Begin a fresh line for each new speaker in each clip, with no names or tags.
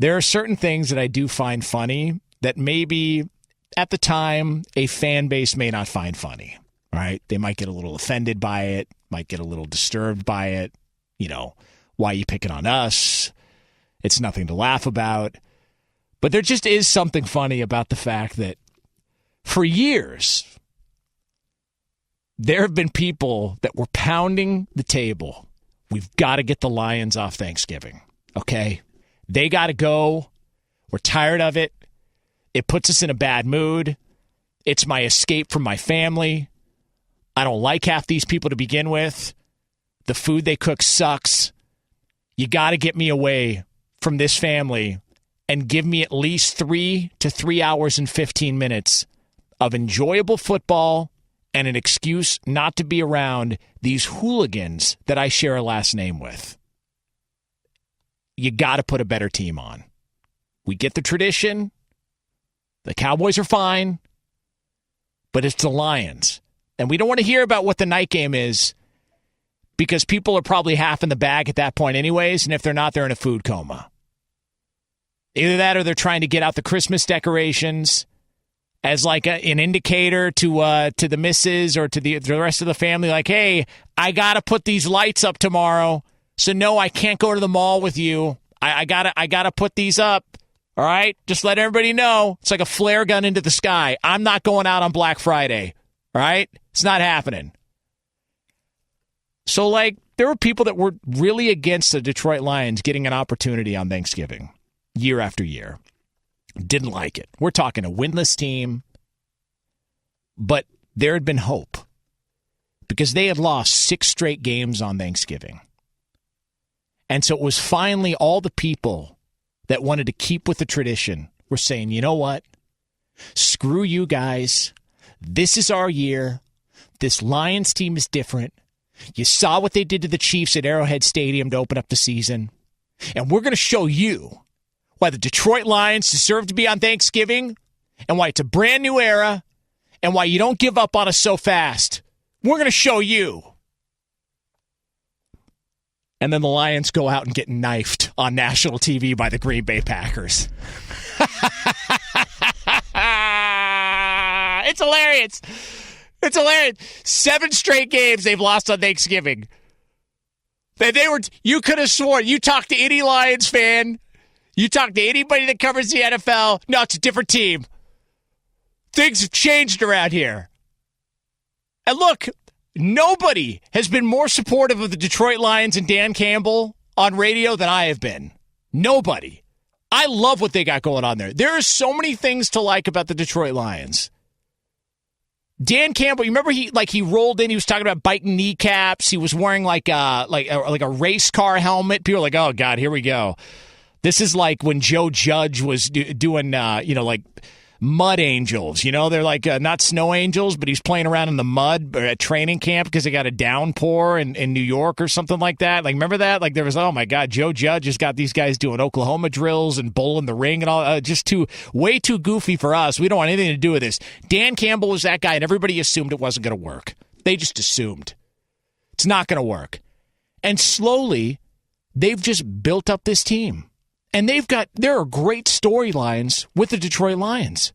there are certain things that I do find funny that maybe at the time a fan base may not find funny, right? They might get a little offended by it, might get a little disturbed by it. You know, why are you picking on us? It's nothing to laugh about. But there just is something funny about the fact that for years, there have been people that were pounding the table. We've got to get the Lions off Thanksgiving, okay? They got to go. We're tired of it. It puts us in a bad mood. It's my escape from my family. I don't like half these people to begin with. The food they cook sucks. You got to get me away from this family and give me at least 3 to 3 hours and 15 minutes of enjoyable football and an excuse not to be around these hooligans that I share a last name with. You got to put a better team on. We get the tradition. The Cowboys are fine, but it's the Lions. And we don't want to hear about what the night game is because people are probably half in the bag at that point anyways, and if they're not, they're in a food coma. Either that or they're trying to get out the Christmas decorations as like an indicator to the missus or to the rest of the family, like, hey, I got to put these lights up tomorrow, so no, I can't go to the mall with you. I gotta put these up. All right? Just let everybody know. It's like a flare gun into the sky. I'm not going out on Black Friday. All right? It's not happening. So, like, there were people that were really against the Detroit Lions getting an opportunity on Thanksgiving year after year. Didn't like it. We're talking a winless team. But there had been hope because they had lost 6 straight games on Thanksgiving. And so it was finally all the people that wanted to keep with the tradition were saying, you know what? Screw you guys. This is our year. This Lions team is different. You saw what they did to the Chiefs at Arrowhead Stadium to open up the season. And we're going to show you why the Detroit Lions deserve to be on Thanksgiving and why it's a brand new era and why you don't give up on us so fast. We're going to show you. And then the Lions go out and get knifed on national TV by the Green Bay Packers. It's hilarious. It's hilarious. 7 straight games they've lost on Thanksgiving. You could have sworn, you talked to any Lions fan, you talked to anybody that covers the NFL, no, it's a different team. Things have changed around here. And look, nobody has been more supportive of the Detroit Lions and Dan Campbell on radio than I have been. Nobody. I love what they got going on there. There are so many things to like about the Detroit Lions. Dan Campbell, you remember he rolled in, he was talking about biting kneecaps. He was wearing like a race car helmet. People were like, oh, God, here we go. This is like when Joe Judge was doing, like mud angels. They're like not snow angels, but he's playing around in the mud at training camp because they got a downpour in New York or something like that. Like, remember that? Like, there was, oh my God, Joe Judge has got these guys doing Oklahoma drills and bull in the ring and all. Just way too goofy for us. We don't want anything to do with this. Dan Campbell was that guy, and everybody assumed it wasn't going to work. They just assumed it's not going to work. And slowly, they've just built up this team. And there are great storylines with the Detroit Lions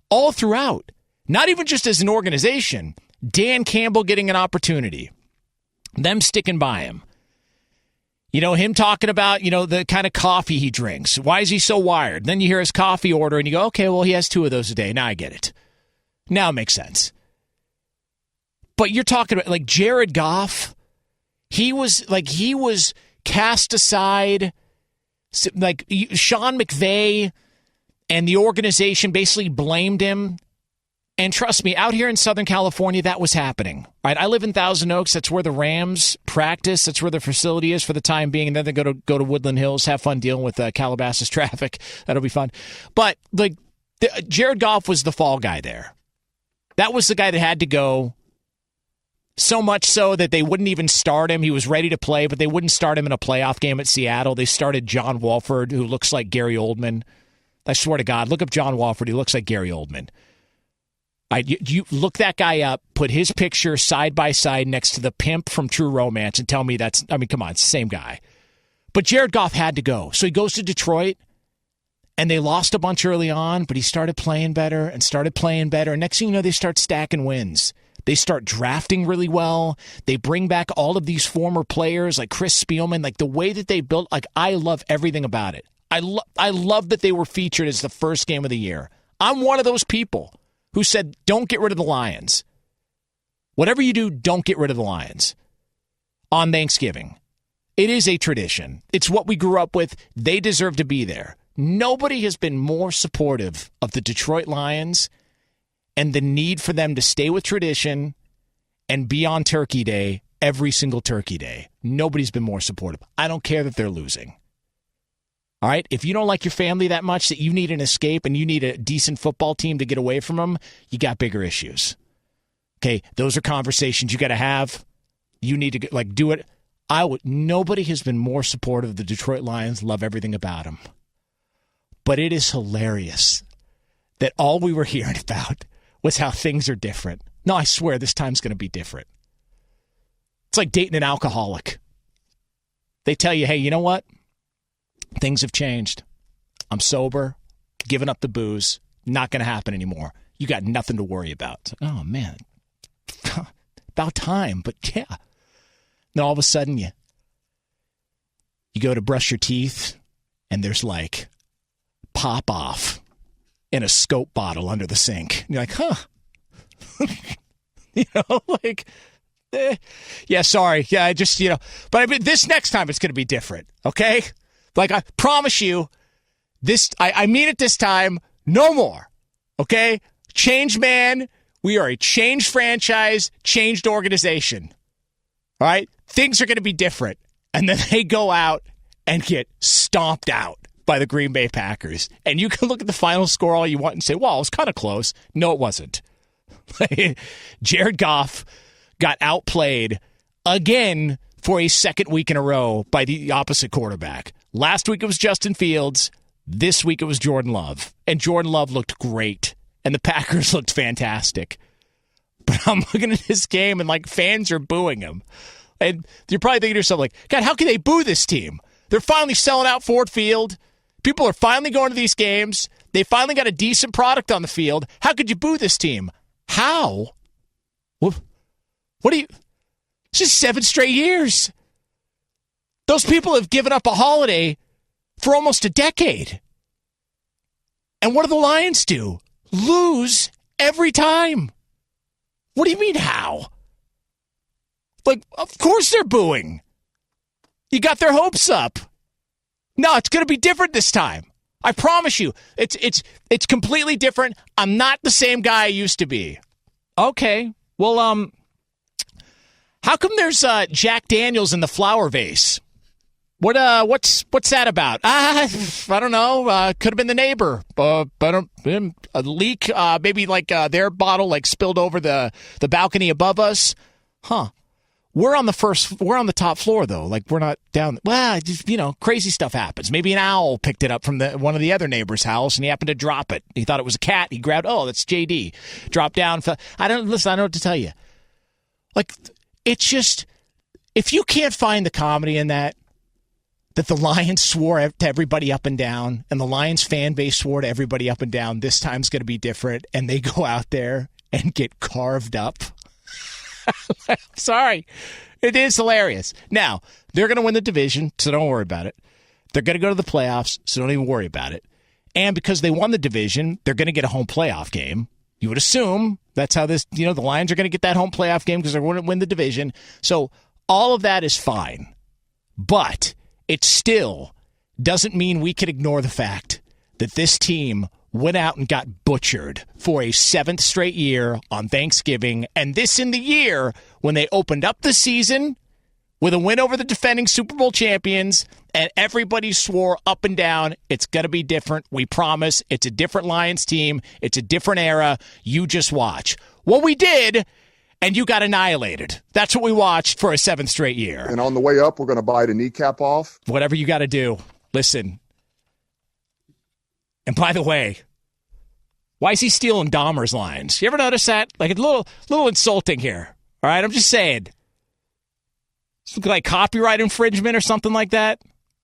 all throughout. Not even just as an organization. Dan Campbell getting an opportunity. Them sticking by him. Him talking about, the kind of coffee he drinks. Why is he so wired? Then you hear his coffee order and you go, okay, well, he has 2 of those a day. Now I get it. Now it makes sense. But you're talking about, like, Jared Goff. He was cast aside. Like, Sean McVay and the organization basically blamed him. And trust me, out here in Southern California, that was happening. Right? I live in Thousand Oaks. That's where the Rams practice. That's where the facility is for the time being. And then they go to Woodland Hills, have fun dealing with Calabasas traffic. That'll be fun. But Jared Goff was the fall guy there. That was the guy that had to go. So much so that they wouldn't even start him. He was ready to play, but they wouldn't start him in a playoff game at Seattle. They started John Wolford, who looks like Gary Oldman. I swear to God, look up John Wolford. He looks like Gary Oldman. You look that guy up, put his picture side by side next to the pimp from True Romance, and tell me come on, it's the same guy. But Jared Goff had to go. So he goes to Detroit, And they lost a bunch early on, but he started playing better. And next thing you know, they start stacking wins. They start drafting really well. They bring back all of these former players like Chris Spielman. Like the way that they built, like I love everything about it. I love that they were featured as the first game of the year. I'm one of those people who said, don't get rid of the Lions. Whatever you do, don't get rid of the Lions on Thanksgiving. It is a tradition. It's what we grew up with. They deserve to be there. Nobody has been more supportive of the Detroit Lions and the need for them to stay with tradition and be on Turkey Day every single Turkey Day. Nobody's been more supportive. I don't care that they're losing. All right? If you don't like your family that much that you need an escape and you need a decent football team to get away from them, you got bigger issues. Okay? Those are conversations you got to have. You need to do it. Nobody has been more supportive of the Detroit Lions. Love everything about them. But it is hilarious that all we were hearing about was how things are different. No, I swear this time's going to be different. It's like dating an alcoholic. They tell you, hey, you know what? Things have changed. I'm sober, giving up the booze, not going to happen anymore. You got nothing to worry about. It's like, oh, man, about time, but yeah. Then all of a sudden you go to brush your teeth and there's like pop off in a Scope bottle under the sink. And you're like, huh. Yeah, sorry. Yeah, I just, but I mean, this next time it's going to be different, okay? Like, I promise you, I mean it this time, no more, okay? Change man. We are a changed franchise, changed organization, all right? Things are going to be different. And then they go out and get stomped out by the Green Bay Packers. And you can look at the final score all you want and say, well, it was kind of close. No, it wasn't. Jared Goff got outplayed again for a second week in a row by the opposite quarterback. Last week it was Justin Fields. This week it was Jordan Love. And Jordan Love looked great. And the Packers looked fantastic. But I'm looking at this game and fans are booing him. And you're probably thinking to yourself, God, how can they boo this team? They're finally selling out Ford Field. People are finally going to these games. They finally got a decent product on the field. How could you boo this team? How? What do you... It's just 7 straight years. Those people have given up a holiday for almost a decade. And what do the Lions do? Lose every time. What do you mean, how? Of course they're booing. You got their hopes up. No, it's going to be different this time. I promise you. It's completely different. I'm not the same guy I used to be. Okay. Well, how come there's Jack Daniels in the flower vase? What's that about? I don't know. Could have been the neighbor. But a leak, maybe their bottle spilled over the balcony above us. Huh. We're on the top floor though. We're not down. Well, just, crazy stuff happens. Maybe an owl picked it up from one of the other neighbor's house and he happened to drop it. He thought it was a cat. He grabbed, that's JD. Dropped down. I don't know what to tell you. It's just, if you can't find the comedy in that the Lions swore to everybody up and down and the Lions fan base swore to everybody up and down, this time's going to be different, and they go out there and get carved up. Sorry. It is hilarious. Now, they're going to win the division, so don't worry about it. They're going to go to the playoffs, so don't even worry about it. And because they won the division, they're going to get a home playoff game. You would assume that's how this, the Lions are going to get that home playoff game because they're going to win the division. So all of that is fine. But it still doesn't mean we can ignore the fact that this team went out and got butchered for a 7th straight year on Thanksgiving, and this in the year when they opened up the season with a win over the defending Super Bowl champions, and everybody swore up and down, it's going to be different. We promise. It's a different Lions team. It's a different era. You just watch. Well, we did, and you got annihilated. That's what we watched for a 7th straight year.
And on the way up, we're going to bite a kneecap off.
Whatever you got to do. Listen. And by the way, why is he stealing Dahmer's lines? You ever notice that? A little insulting here. All right, I'm just saying. It's like copyright infringement or something like that.